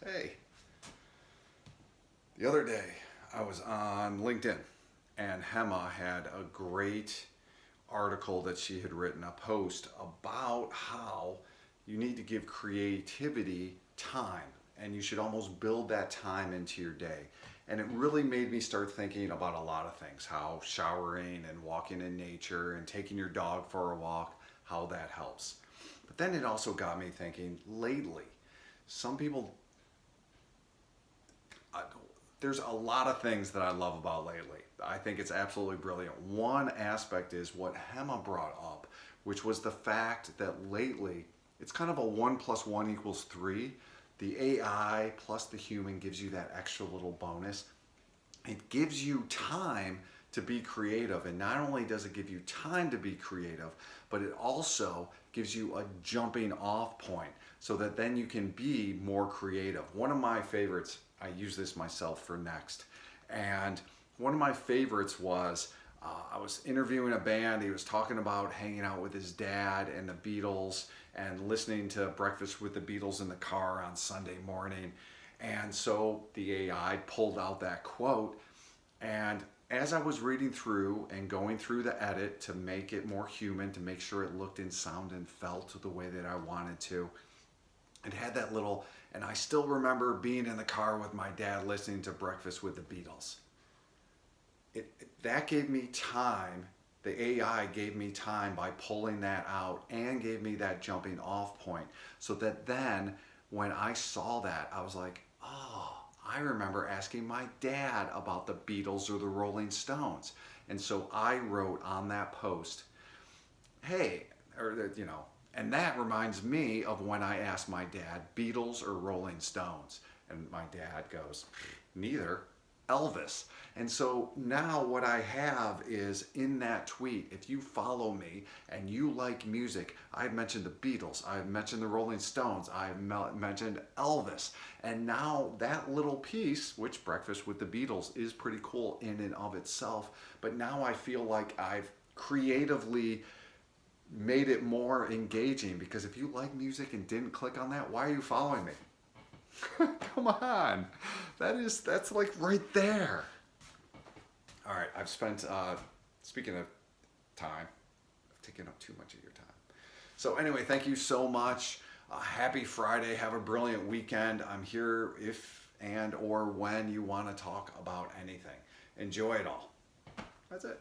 Hey, the other day I was on LinkedIn and Hema had a great article that she had written, a post about how you need to give creativity time and you should almost build that time into your day. And it really made me start thinking about a lot of things, how showering and walking in nature and taking your dog for a walk, how that helps. But then it also got me thinking lately, some people I, there's a lot of things that I love about lately. I think it's absolutely brilliant. One aspect is what Hema brought up, which was the fact that lately it's kind of a 1 plus 1 equals 3. The AI plus the human gives you that extra little bonus. It gives you time to be creative, and not only does it give you time to be creative, but it also gives you a jumping off point so that then you can be more creative. One of my favorites, I use this myself for Next, and one of my favorites was I was interviewing a band. He was talking about hanging out with his dad and the Beatles and listening to Breakfast with the Beatles in the car on Sunday morning. And so the AI pulled out that quote, and as I was reading through and going through the edit to make it more human, to make sure it looked and sounded and felt the way that I wanted to, it had that little, and I still remember being in the car with my dad listening to Breakfast with the Beatles. That gave me time. The AI gave me time by pulling that out and gave me that jumping off point so that then when I saw that, I was like, oh, I remember asking my dad about the Beatles or the Rolling Stones. And so I wrote on that post, hey, and that reminds me of when I asked my dad, Beatles or Rolling Stones? And my dad goes, neither, Elvis. And so now what I have is in that tweet, if you follow me and you like music, I've mentioned the Beatles, I've mentioned the Rolling Stones, I've mentioned Elvis. And now that little piece, which Breakfast with the Beatles is pretty cool in and of itself, but now I feel like I've creatively made it more engaging, because if you like music and didn't click on that, why are you following me? Come on, that's like right there. All right, I've spent, speaking of time, I've taken up too much of your time. So anyway, thank you so much. Happy Friday. Have a brilliant weekend. I'm here if and or when you want to talk about anything. Enjoy it all. That's it.